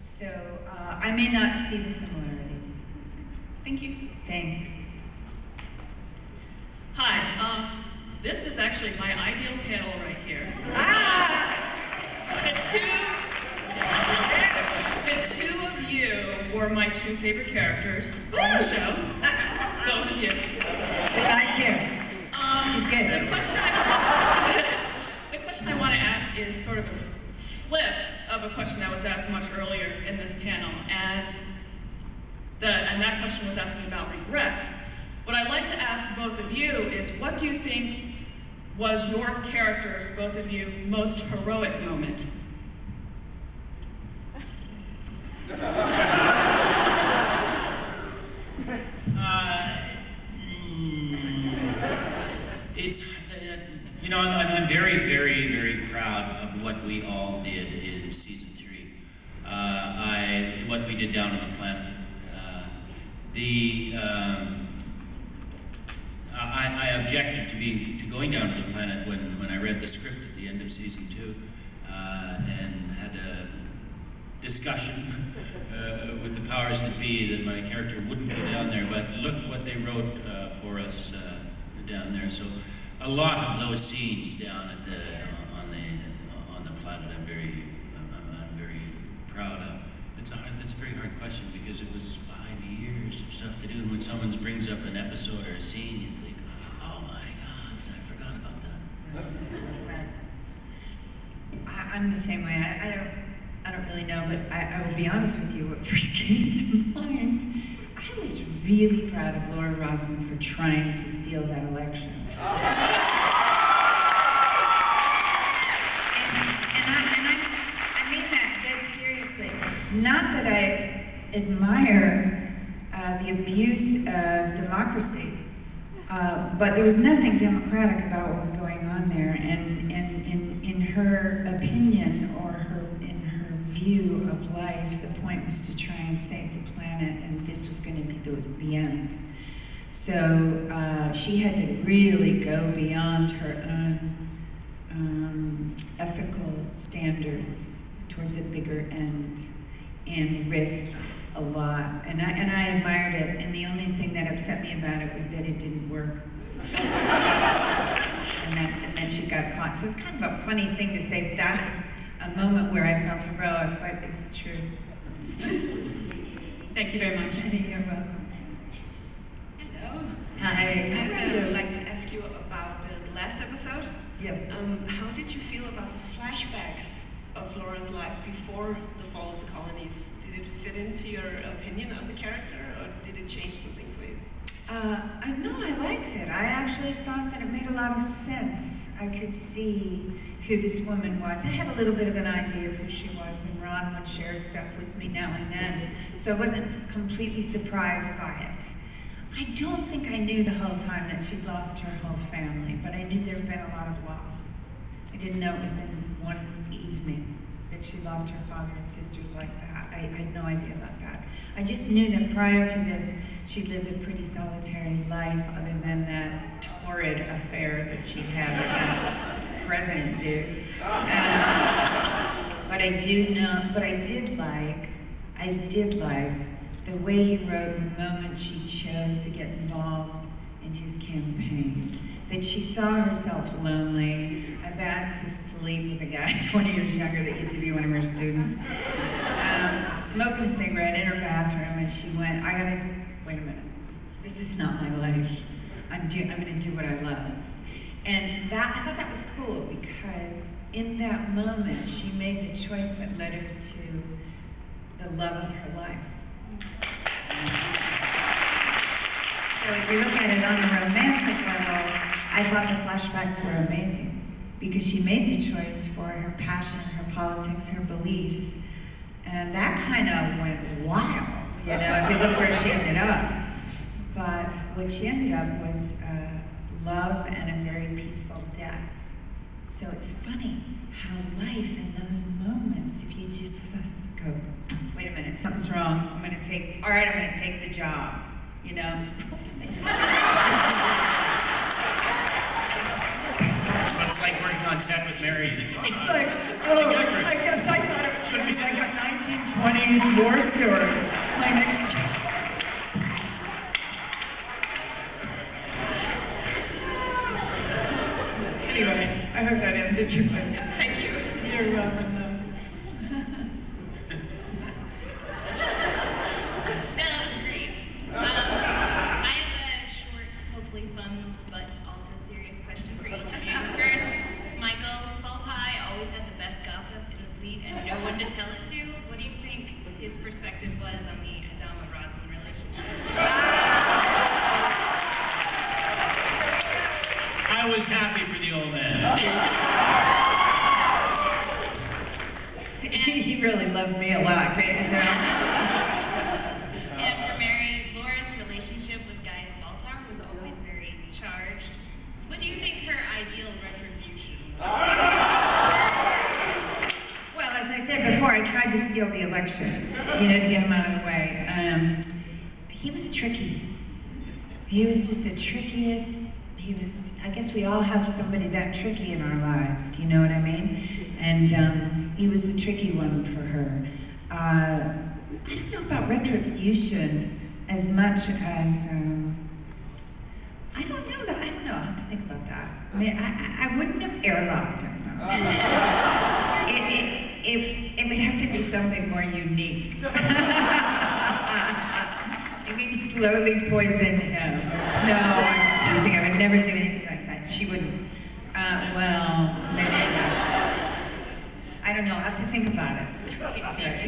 So I may not see the similarities. Thank you. Thanks. Hi, this is actually my ideal panel right here. The two of you were my two favorite characters on the show. Both of you. We like you. She's good. The question I want to ask is sort of a flip of a question that was asked much earlier in this panel, and that question was asking about regrets. What I'd like to ask both of you is, what do you think was your character's, both of you, most heroic moment? You know, I'm very, very, very proud of what we all did in season 3. What we did down on the planet. I objected to going down to the planet when I read the script at the end of season 2, and had a discussion with the powers that be that my character wouldn't go down there. But look what they wrote for us down there. So a lot of those scenes down at on the planet, I'm very proud of. It's a very hard question because it was 5 years of stuff to do, and when someone brings up an episode or a scene, you think, oh my God, I forgot about that. I'm the same way. I don't really know, but I will be honest with you. What first came to mind, I was really proud of Laura Roslin for trying to steal that election. And I mean that dead seriously. Not that I admire the abuse of democracy, but there was nothing democratic about what was going on there. And in her opinion, or in her view of life, the point was to try and save the planet, and this was going to be the end. So she had to really go beyond her own ethical standards towards a bigger end and risk a lot. And I admired it, and the only thing that upset me about it was that it didn't work. and then she got caught. So it's kind of a funny thing to say that's a moment where I felt heroic, but it's true. Thank you very much. You're welcome. Hi. I would like to ask you about the last episode. Yes. How did you feel about the flashbacks of Laura's life before the fall of the colonies? Did it fit into your opinion of the character, or did it change something for you? I liked it. I actually thought that it made a lot of sense. I could see who this woman was. I had a little bit of an idea of who she was, and Ron would share stuff with me now and then, so I wasn't completely surprised by it. I don't think I knew the whole time that she'd lost her whole family, but I knew there had been a lot of loss. I didn't know it was in one evening that she lost her father and sisters like that. I had no idea about that. I just knew that prior to this, she'd lived a pretty solitary life, other than that torrid affair that she had with that president dude. But I did like the way he wrote the moment she chose to get involved in his campaign. That she saw herself lonely, about to sleep with a guy 20 years younger that used to be one of her students, smoking a cigarette in her bathroom, and she went, wait a minute, this is not my life. I'm gonna do what I love. And I thought that was cool, because in that moment, she made the choice that led her to the love of her life. So if you look at it on a romantic level, I thought the flashbacks were amazing, because she made the choice for her passion, her politics, her beliefs, and that kind of went wild, you know, if you look where she ended up. But what she ended up was love and a very peaceful death. So it's funny how life in those moments, if you just go, wait a minute, something's wrong, all right, I'm gonna take the job, you know? It's like working on set with Mary. It's like, oh, I guess I thought it was like a 1920 Chinese war story. My next job. Anyway, I hope that answered your question. Thank you. You're welcome, though. That was great. I have a short, hopefully fun, but also serious question for each of you. First, Michael, Salt High always had the best gossip in the fleet and no one to tell it to. What do you think his perspective was on the Adama-Roslin relationship? I was happy for the old man. He really loved me a lot, can't you tell? And for Mary, Laura's relationship with Gaius Baltar was always very charged. What do you think her ideal retribution was? Well, as I said before, I tried to steal the election, to get him out of the way. He was tricky. He was just the trickiest. I guess we all have somebody that tricky in our lives, you know what I mean? And he was the tricky one for her. I don't know about retribution as much as, I don't know, I'll have to think about that. I mean, I wouldn't have airlocked him. It would have to be something more unique. Maybe slowly poison him. No, I'm teasing. I would never do anything like that. She wouldn't. Well, maybe she would. I don't know. I'll have to think about it. Okay, thank you.